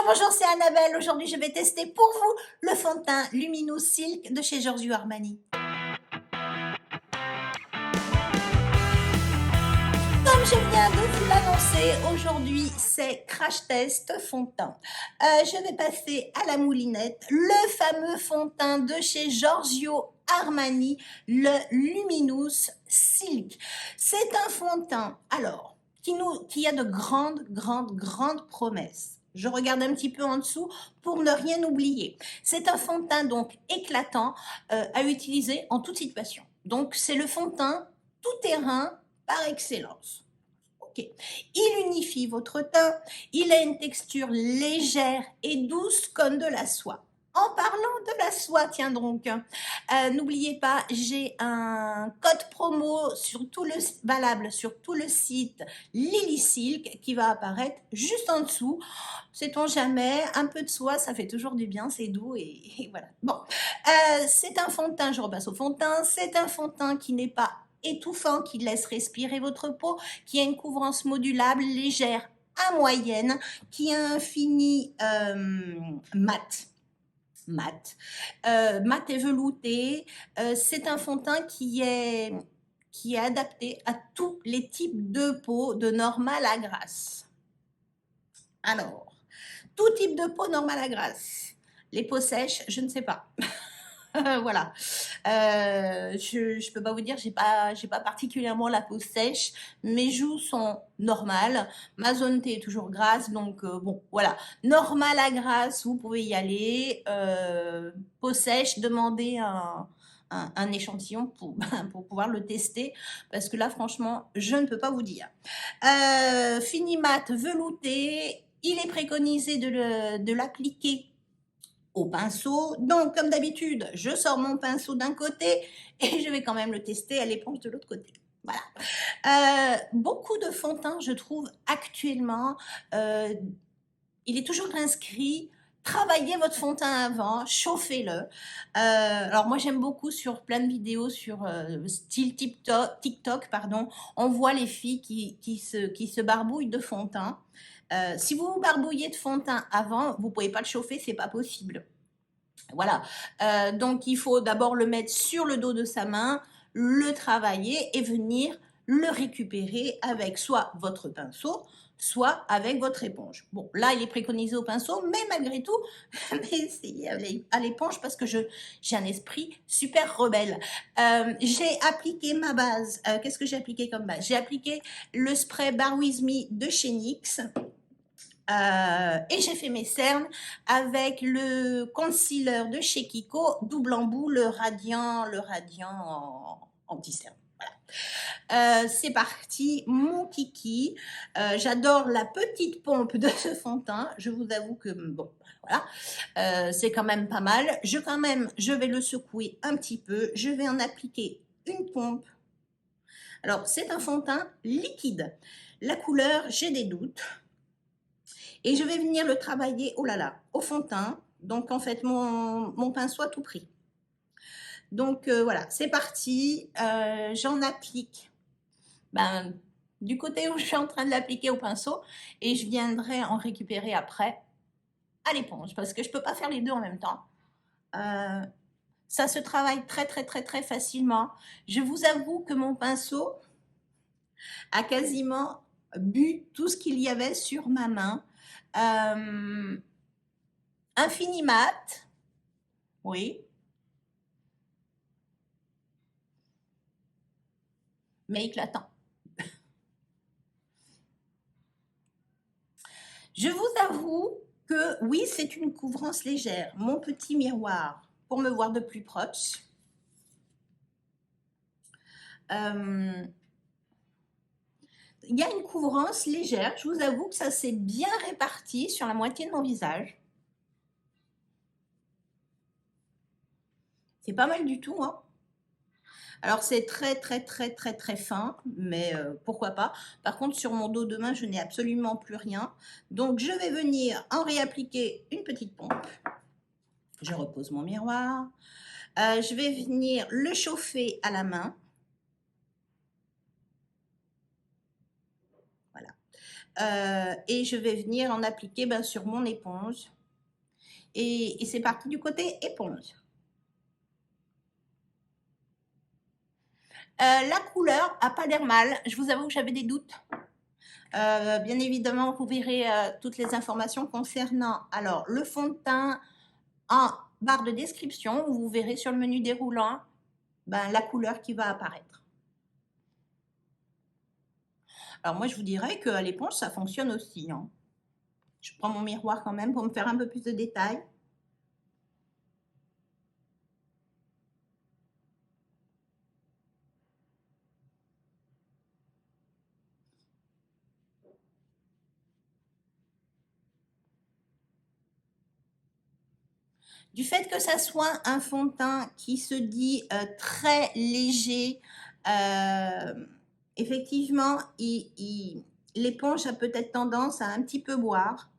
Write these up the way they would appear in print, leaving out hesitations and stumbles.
Bonjour, c'est Annabelle. Aujourd'hui, je vais tester pour vous le fond de teint Luminous Silk de chez Giorgio Armani. Comme je viens de vous l'annoncer, aujourd'hui, c'est crash test fond de teint. Je vais passer à la moulinette le fameux fond de teint de chez Giorgio Armani, le Luminous Silk. C'est un fond de teint, alors, qui a de grandes promesses. Je regarde un petit peu en dessous pour ne rien oublier. C'est un fond de teint donc éclatant à utiliser en toute situation. Donc c'est le fond de teint tout terrain par excellence. Okay. Il unifie votre teint, il a une texture légère et douce comme de la soie. En parlant de la soie, tiens donc, n'oubliez pas, j'ai un code promo valable sur tout le site Lily Silk qui va apparaître juste en dessous. Sait-on jamais, un peu de soie, ça fait toujours du bien, c'est doux et voilà. Bon, c'est un fond de teint, je repasse au fond de teint, c'est un fond de teint qui n'est pas étouffant, qui laisse respirer votre peau, qui a une couvrance modulable, légère à moyenne, qui a un fini mat et velouté. C'est un fond de teint qui est adapté à tous les types de peau, de normal à grasse. Alors, tout type de peau normal à grasse. Les peaux sèches, je ne sais pas. Voilà. Je peux pas vous dire, j'ai pas particulièrement la peau sèche. Mes joues sont normales. Ma zone T est toujours grasse, donc bon, voilà. Normal à grasse, vous pouvez y aller. Peau sèche, demandez un échantillon pour pouvoir le tester, parce que là, franchement, je ne peux pas vous dire. Fini mat velouté, il est préconisé de l'appliquer au pinceau. Donc, comme d'habitude, je sors mon pinceau d'un côté et je vais quand même le tester à l'éponge de l'autre côté. Voilà. Beaucoup de fond de teint, je trouve, actuellement, il est toujours inscrit. Travaillez votre fond de teint avant, chauffez-le. Alors moi j'aime beaucoup sur plein de vidéos sur style TikTok, pardon, on voit les filles qui se barbouillent de fond de teint. Si vous vous barbouillez de fond de teint avant, vous ne pouvez pas le chauffer, c'est pas possible. Voilà, donc il faut d'abord le mettre sur le dos de sa main, le travailler et venir le récupérer avec soit votre pinceau, soit avec votre éponge. Bon, là, il est préconisé au pinceau, mais malgré tout, essayez à l'éponge parce que j'ai un esprit super rebelle. J'ai appliqué ma base. Qu'est-ce que j'ai appliqué comme base? J'ai appliqué le spray Bar With Me de chez NYX. Et j'ai fait mes cernes avec le concealer de chez Kiko, double embout, le radiant anti-cerne. Voilà. C'est parti, mon kiki. J'adore la petite pompe de ce fond de teint. Je vous avoue que, bon, voilà, c'est quand même pas mal. Je vais le secouer un petit peu. Je vais en appliquer une pompe. Alors, c'est un fond de teint liquide. La couleur, j'ai des doutes. Et je vais venir le travailler, oh là là, au fond de teint. Donc, en fait, mon pinceau a tout pris. Donc, voilà, c'est parti. J'en applique du côté où je suis en train de l'appliquer au pinceau. Et je viendrai en récupérer après à l'éponge. Parce que je ne peux pas faire les deux en même temps. Ça se travaille très facilement. Je vous avoue que mon pinceau a quasiment bu tout ce qu'il y avait sur ma main. Infini mat, oui, mais éclatant. Je vous avoue que oui, c'est une couvrance légère. Mon petit miroir pour me voir de plus proche. Il y a une couvrance légère. Je vous avoue que ça s'est bien réparti sur la moitié de mon visage. C'est pas mal du tout, hein. Alors, c'est très fin, mais pourquoi pas. Par contre, sur mon dos de main, je n'ai absolument plus rien. Donc, je vais venir en réappliquer une petite pompe. Je repose mon miroir. Je vais venir le chauffer à la main. et je vais venir en appliquer sur mon éponge. Et c'est parti du côté éponge. La couleur a pas l'air mal. Je vous avoue que j'avais des doutes. Bien évidemment, vous verrez toutes les informations concernant alors le fond de teint en barre de description, où vous verrez sur le menu déroulant la couleur qui va apparaître. Alors moi, je vous dirais qu'à l'éponge, ça fonctionne aussi, hein. Je prends mon miroir quand même pour me faire un peu plus de détails. Du fait que ça soit un fond de teint qui se dit très léger, effectivement, l'éponge a peut-être tendance à un petit peu boire.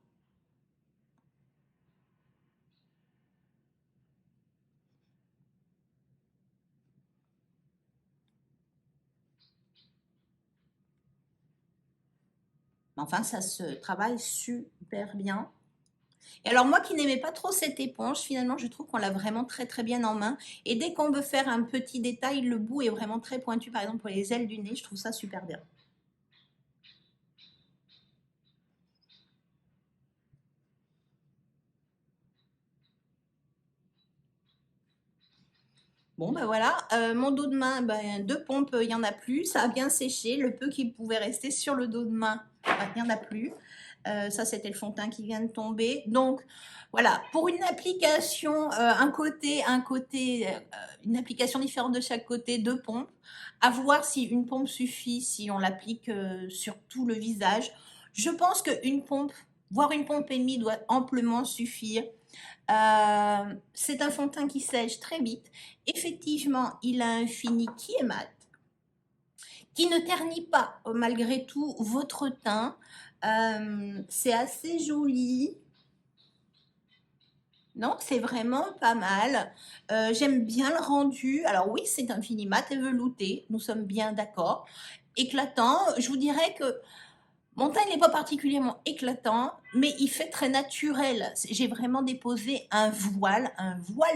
Enfin, ça se travaille super bien. Et alors moi qui n'aimais pas trop cette éponge, finalement, je trouve qu'on l'a vraiment très très bien en main. Et dès qu'on veut faire un petit détail, le bout est vraiment très pointu. Par exemple, pour les ailes du nez, je trouve ça super bien. Bon, voilà, mon dos de main, de pompe, il n'y en a plus. Ça a bien séché. Le peu qui pouvait rester sur le dos de main, il n'y en a plus. Ça, c'était le fond de teint qui vient de tomber. Donc, voilà, pour une application, une application différente de chaque côté, deux pompes, à voir si une pompe suffit, si on l'applique sur tout le visage. Je pense qu'une pompe, voire une pompe et demie, doit amplement suffire. C'est un fond de teint qui sèche très vite. Effectivement, il a un fini qui est mat, qui ne ternit pas malgré tout votre teint. C'est assez joli. Non, c'est vraiment pas mal. J'aime bien le rendu. Alors oui, c'est un fini mat et velouté. Nous sommes bien d'accord. Éclatant. Je vous dirais que mon teint n'est pas particulièrement éclatant, mais il fait très naturel. J'ai vraiment déposé un voile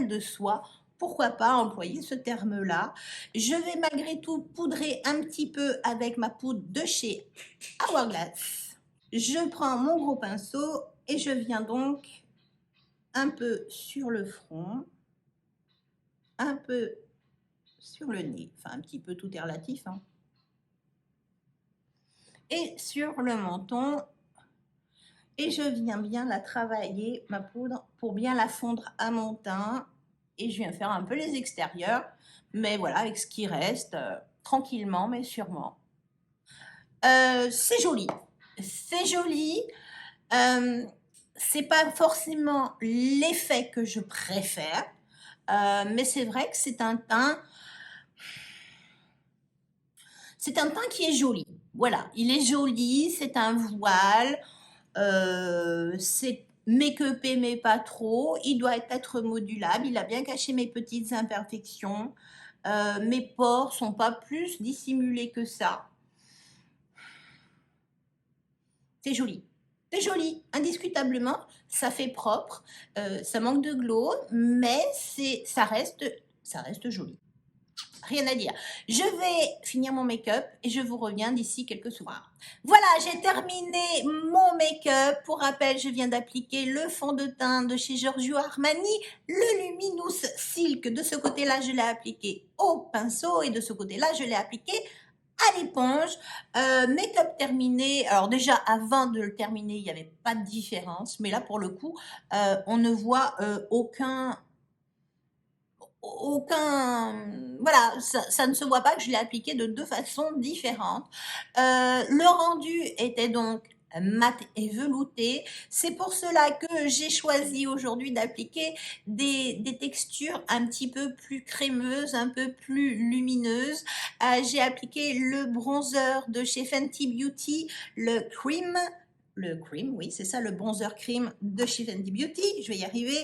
de soie. Pourquoi pas employer ce terme-là? Je vais malgré tout poudrer un petit peu avec ma poudre de chez Hourglass. Je prends mon gros pinceau et je viens donc un peu sur le front, un peu sur le nez, enfin un petit peu, tout est relatif, hein. Et sur le menton, et je viens bien la travailler, ma poudre, pour bien la fondre à mon teint. Et je viens faire un peu les extérieurs, mais voilà, avec ce qui reste, tranquillement, mais sûrement. C'est joli. C'est joli. C'est pas forcément l'effet que je préfère, mais c'est vrai que c'est un teint qui est joli. Voilà, il est joli, c'est un voile. C'est make-upé mais pas trop. Il doit être modulable. Il a bien caché mes petites imperfections. Mes pores sont pas plus dissimulés que ça. C'est joli. C'est joli, indiscutablement. Ça fait propre. Ça manque de glow, mais ça reste joli. Rien à dire. Je vais finir mon make-up et je vous reviens d'ici quelques soirs. Voilà, j'ai terminé mon make-up. Pour rappel, je viens d'appliquer le fond de teint de chez Giorgio Armani, le Luminous Silk. De ce côté-là, je l'ai appliqué au pinceau et de ce côté-là, je l'ai appliqué à l'éponge. Make-up terminé. Alors déjà, avant de le terminer, il n'y avait pas de différence. Mais là, pour le coup, on ne voit aucun, voilà, ça ne se voit pas que je l'ai appliqué de deux façons différentes. Le rendu était donc mat et velouté. C'est pour cela que j'ai choisi aujourd'hui d'appliquer des textures un petit peu plus crémeuses, un peu plus lumineuses. J'ai appliqué le bronzer de chez Fenty Beauty, le Cream le cream, oui, c'est ça, le bronzer cream de chez Fenty Beauty, je vais y arriver.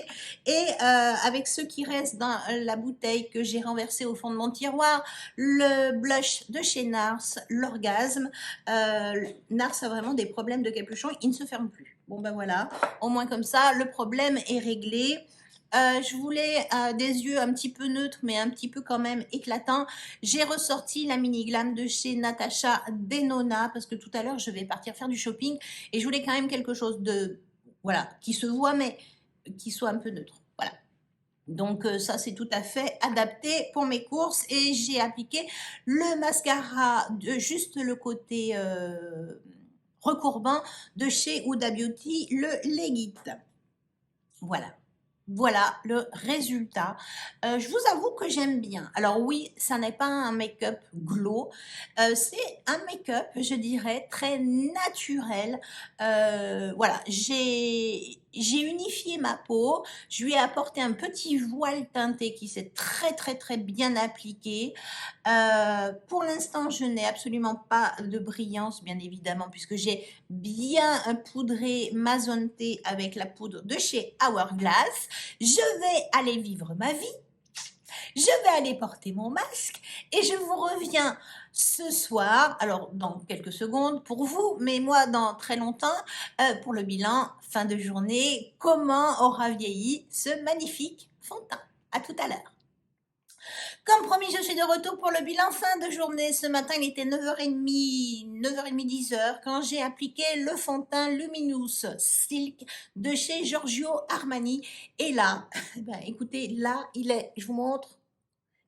Et avec ce qui reste dans la bouteille que j'ai renversée au fond de mon tiroir, le blush de chez NARS, l'Orgasme. NARS a vraiment des problèmes de capuchon, il ne se ferme plus. Bon ben voilà, au moins comme ça, le problème est réglé. Je voulais des yeux un petit peu neutres, mais un petit peu quand même éclatants. J'ai ressorti la mini glam de chez Natasha Denona, parce que tout à l'heure, je vais partir faire du shopping, et je voulais quand même quelque chose de, voilà, qui se voit, mais qui soit un peu neutre. Voilà. Donc ça, c'est tout à fait adapté pour mes courses, et j'ai appliqué le mascara de juste le côté recourbant de chez Huda Beauty, le Legit. Voilà. Voilà le résultat. Je vous avoue que j'aime bien. Alors oui, ça n'est pas un make-up glow, c'est un make-up, je dirais, très naturel. Voilà, j'ai unifié ma peau, je lui ai apporté un petit voile teinté qui s'est très très très bien appliqué. Pour l'instant, je n'ai absolument pas de brillance, bien évidemment, puisque j'ai bien poudré ma zone T avec la poudre de chez Hourglass. Je vais aller vivre ma vie, je vais aller porter mon masque et je vous reviens ce soir, alors dans quelques secondes pour vous, mais moi dans très longtemps, pour le bilan fin de journée, comment aura vieilli ce magnifique fond de teint. À tout à l'heure. Comme promis, je suis de retour pour le bilan fin de journée. Ce matin, il était 9h30, 9h30, 10h, quand j'ai appliqué le fond de teint Luminous Silk de chez Giorgio Armani. Et là, ben, écoutez, là, il est, je vous montre,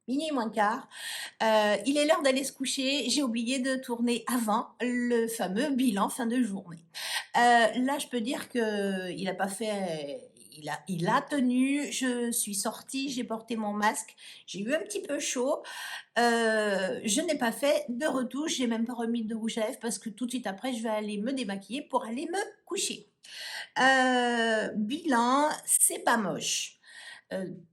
minuit moins quart. Il est l'heure d'aller se coucher. J'ai oublié de tourner avant le fameux bilan fin de journée. Là, je peux dire qu'il n'a pas fait... Il a tenu, je suis sortie, j'ai porté mon masque, j'ai eu un petit peu chaud, je n'ai pas fait de retouche, j'ai même pas remis de rouge à lèvres parce que tout de suite après, je vais aller me démaquiller pour aller me coucher. Bilan, c'est pas moche.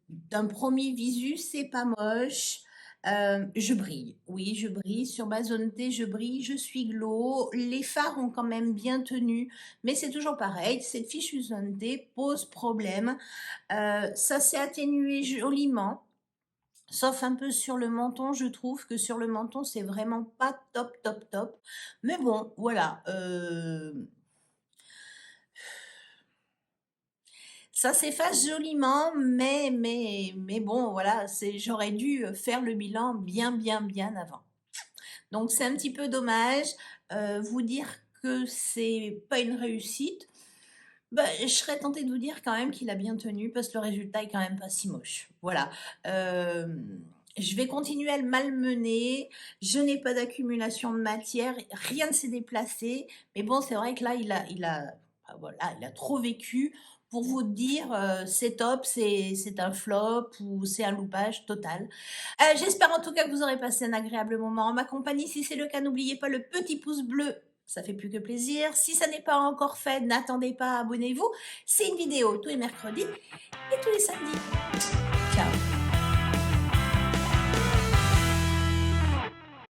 D'un premier visu, c'est pas moche. Je brille, oui, je brille. Sur ma zone T, je brille, je suis glow. Les fards ont quand même bien tenu, mais c'est toujours pareil. Cette fichue zone T pose problème. Ça s'est atténué joliment. Sauf un peu sur le menton, je trouve que sur le menton, c'est vraiment pas top, top, top. Mais bon, voilà. Ça s'efface joliment, mais bon, voilà, j'aurais dû faire le bilan bien, bien, bien avant. Donc c'est un petit peu dommage. Vous dire que c'est pas une réussite, bah, je serais tentée de vous dire quand même qu'il a bien tenu parce que le résultat est quand même pas si moche. Voilà. Je vais continuer à le malmener. Je n'ai pas d'accumulation de matière, rien ne s'est déplacé. Mais bon, c'est vrai que là, voilà, il a trop vécu pour vous dire c'est top, c'est un flop ou c'est un loupage total. J'espère en tout cas que vous aurez passé un agréable moment en ma compagnie. Si c'est le cas, n'oubliez pas le petit pouce bleu. Ça fait plus que plaisir. Si ça n'est pas encore fait, n'attendez pas, abonnez-vous. C'est une vidéo tous les mercredis et tous les